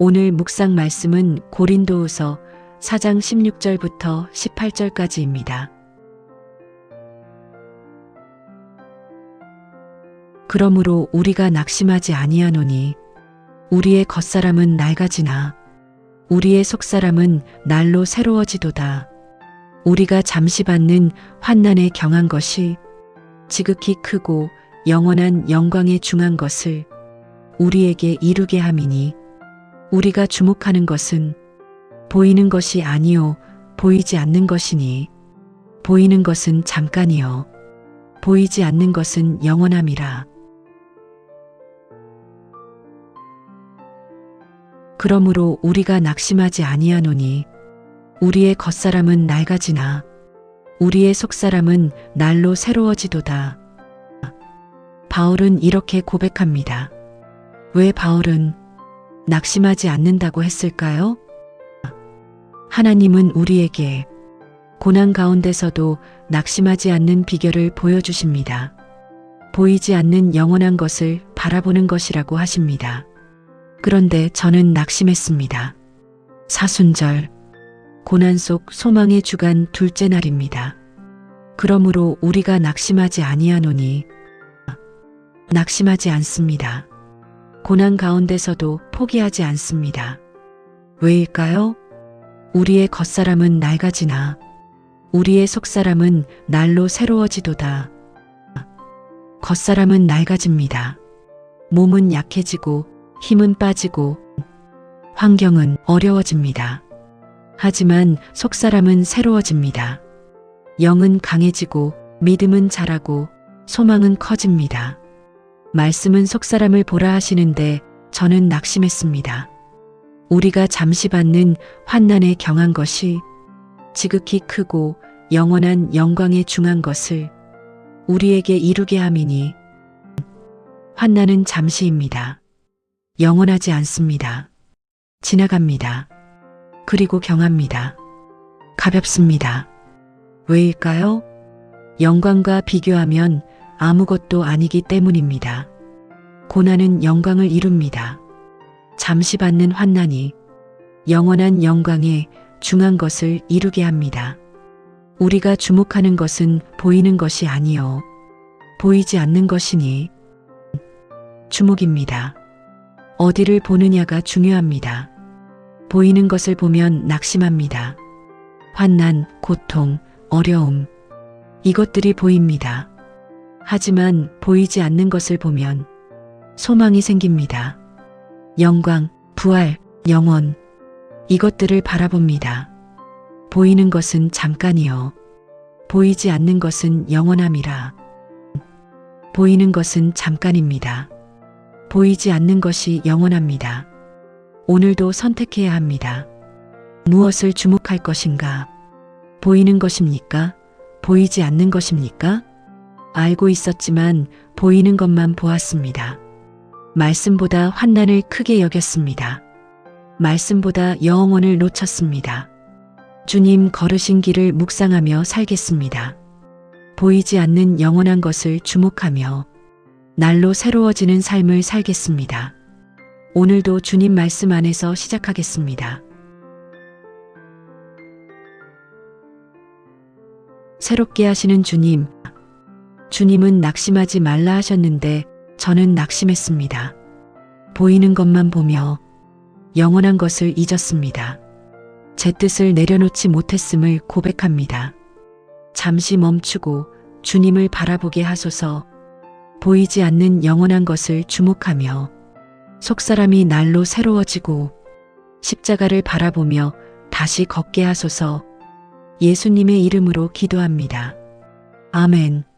오늘 묵상 말씀은 고린도후서 4장 16절부터 18절까지입니다. 그러므로 우리가 낙심하지 아니하노니 우리의 겉사람은 낡아지나 우리의 속사람은 날로 새로워지도다. 우리가 잠시 받는 환난에 경한 것이 지극히 크고 영원한 영광에 중한 것을 우리에게 이루게 함이니 우리가 주목하는 것은 보이는 것이 아니요 보이지 않는 것이니 보이는 것은 잠깐이요 보이지 않는 것은 영원함이라. 그러므로 우리가 낙심하지 아니하노니 우리의 겉사람은 낡아지나 우리의 속사람은 날로 새로워지도다. 바울은 이렇게 고백합니다. 왜 바울은 낙심하지 않는다고 했을까요? 하나님은 우리에게 고난 가운데서도 낙심하지 않는 비결을 보여주십니다. 보이지 않는 영원한 것을 바라보는 것이라고 하십니다. 그런데 저는 낙심했습니다. 사순절, 고난 속 소망의 주간 둘째 날입니다. 그러므로 우리가 낙심하지 아니하노니 낙심하지 않습니다. 고난 가운데서도 포기하지 않습니다. 왜일까요? 우리의 겉사람은 낡아지나 우리의 속사람은 날로 새로워지도다. 겉사람은 낡아집니다. 몸은 약해지고 힘은 빠지고 환경은 어려워집니다. 하지만 속사람은 새로워집니다. 영은 강해지고 믿음은 자라고 소망은 커집니다. 말씀은 속사람을 보라 하시는데 저는 낙심했습니다. 우리가 잠시 받는 환난에 경한 것이 지극히 크고 영원한 영광에 중한 것을 우리에게 이루게 함이니 환난은 잠시입니다. 영원하지 않습니다. 지나갑니다. 그리고 경합니다. 가볍습니다. 왜일까요? 영광과 비교하면 아무것도 아니기 때문입니다. 고난은 영광을 이룹니다. 잠시 받는 환난이 영원한 영광에 중한 것을 이루게 합니다. 우리가 주목하는 것은 보이는 것이 아니요 보이지 않는 것이니 주목입니다. 어디를 보느냐가 중요합니다. 보이는 것을 보면 낙심합니다. 환난, 고통, 어려움 이것들이 보입니다. 하지만 보이지 않는 것을 보면 소망이 생깁니다. 영광, 부활, 영원 이것들을 바라봅니다. 보이는 것은 잠깐이요 보이지 않는 것은 영원함이라. 보이는 것은 잠깐입니다. 보이지 않는 것이 영원합니다. 오늘도 선택해야 합니다. 무엇을 주목할 것인가? 보이는 것입니까? 보이지 않는 것입니까? 알고 있었지만 보이는 것만 보았습니다. 말씀보다 환난을 크게 여겼습니다. 말씀보다 영원을 놓쳤습니다. 주님 걸으신 길을 묵상하며 살겠습니다. 보이지 않는 영원한 것을 주목하며 날로 새로워지는 삶을 살겠습니다. 오늘도 주님 말씀 안에서 시작하겠습니다. 새롭게 하시는 주님, 주님은 낙심하지 말라 하셨는데 저는 낙심했습니다. 보이는 것만 보며 영원한 것을 잊었습니다. 제 뜻을 내려놓지 못했음을 고백합니다. 잠시 멈추고 주님을 바라보게 하소서. 보이지 않는 영원한 것을 주목하며 속사람이 날로 새로워지고 십자가를 바라보며 다시 걷게 하소서. 예수님의 이름으로 기도합니다. 아멘.